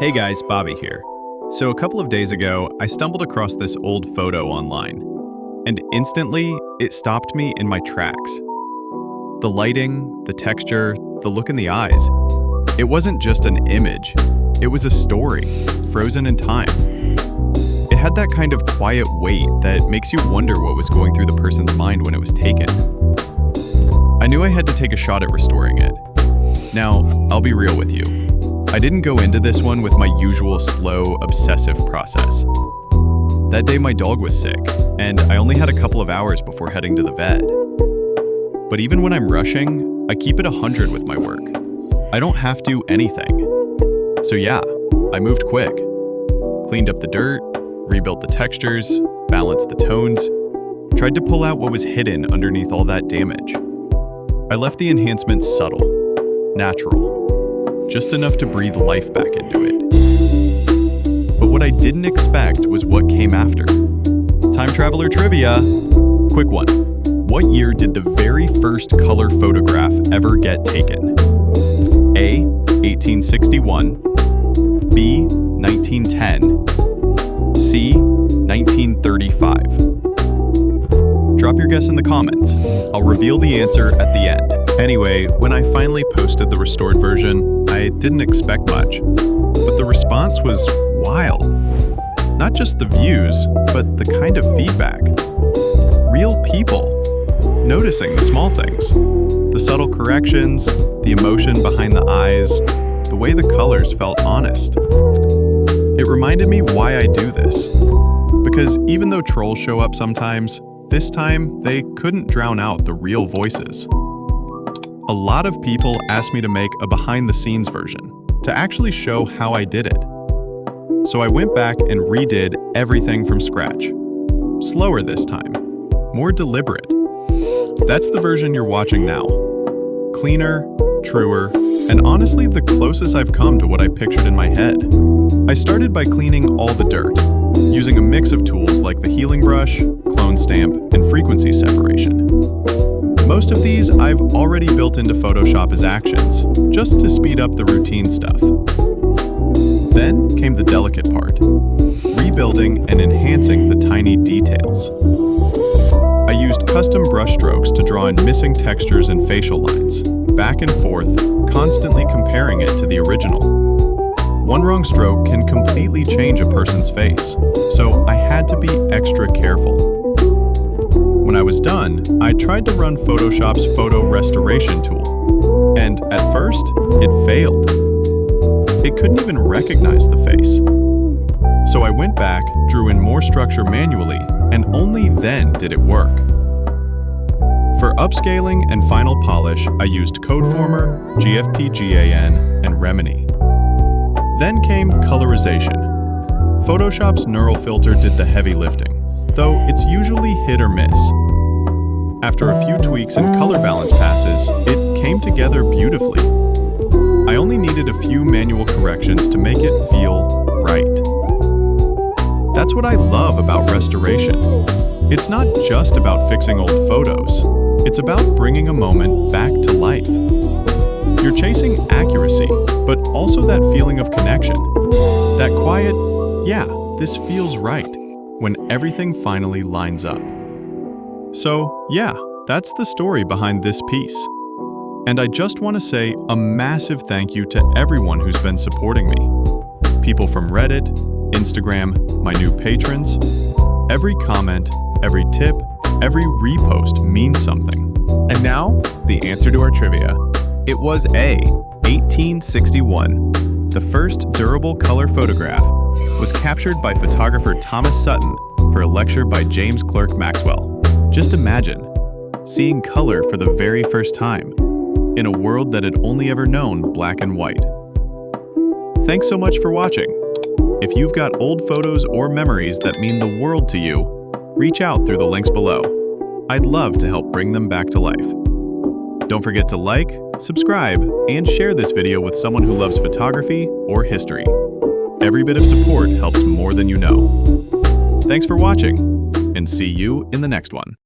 Hey guys, Bobby here. So a couple of days ago, I stumbled across this old photo online, and instantly it stopped me in my tracks. The lighting, the texture, the look in the eyes. It wasn't just an image, it was a story, frozen in time. It had that kind of quiet weight that makes you wonder what was going through the person's mind when it was taken. I knew I had to take a shot at restoring it. Now, I'll be real with you. I didn't go into this one with my usual slow, obsessive process. That day my dog was sick, and I only had a couple of hours before heading to the vet. But even when I'm rushing, I keep it 100 with my work. I don't have to anything. So yeah, I moved quick. Cleaned up the dirt, rebuilt the textures, balanced the tones, tried to pull out what was hidden underneath all that damage. I left the enhancements subtle, natural, just enough to breathe life back into it. But what I didn't expect was what came after. Time traveler trivia. Quick one. What year did the very first color photograph ever get taken? A. 1861, B. 1910, C. 1935. Drop your guess in the comments. I'll reveal the answer at the end. Anyway, when I finally posted the restored version, I didn't expect much, but the response was wild. Not just the views, but the kind of feedback. Real people, noticing the small things, the subtle corrections, the emotion behind the eyes, the way the colors felt honest. It reminded me why I do this, because even though trolls show up sometimes, this time they couldn't drown out the real voices. A lot of people asked me to make a behind-the-scenes version, to actually show how I did it. So I went back and redid everything from scratch. Slower this time, more deliberate. That's the version you're watching now. Cleaner, truer, and honestly the closest I've come to what I pictured in my head. I started by cleaning all the dirt, using a mix of tools like the healing brush, clone stamp, and frequency separation. Most of these I've already built into Photoshop as actions, just to speed up the routine stuff. Then came the delicate part, rebuilding and enhancing the tiny details. I used custom brush strokes to draw in missing textures and facial lines, back and forth, constantly comparing it to the original. One wrong stroke can completely change a person's face, so I had to be extra careful. When I was done, I tried to run Photoshop's photo restoration tool, and at first, it failed. It couldn't even recognize the face. So I went back, drew in more structure manually, and only then did it work. For upscaling and final polish, I used CodeFormer, GFP-GAN, and Remini. Then came colorization. Photoshop's neural filter did the heavy lifting, though it's usually hit or miss. After a few tweaks and color balance passes, it came together beautifully. I only needed a few manual corrections to make it feel right. That's what I love about restoration. It's not just about fixing old photos. It's about bringing a moment back to life. You're chasing accuracy, but also that feeling of connection. That quiet, yeah, this feels right, when everything finally lines up. So, yeah, that's the story behind this piece. And I just want to say a massive thank you to everyone who's been supporting me. People from Reddit, Instagram, my new patrons. Every comment, every tip, every repost means something. And now, the answer to our trivia. It was A. 1861. The first durable color photograph was captured by photographer Thomas Sutton for a lecture by James Clerk Maxwell. Just imagine, seeing color for the very first time, in a world that had only ever known black and white. Thanks so much for watching. If you've got old photos or memories that mean the world to you, reach out through the links below. I'd love to help bring them back to life. Don't forget to like, subscribe, and share this video with someone who loves photography or history. Every bit of support helps more than you know. Thanks for watching, and see you in the next one.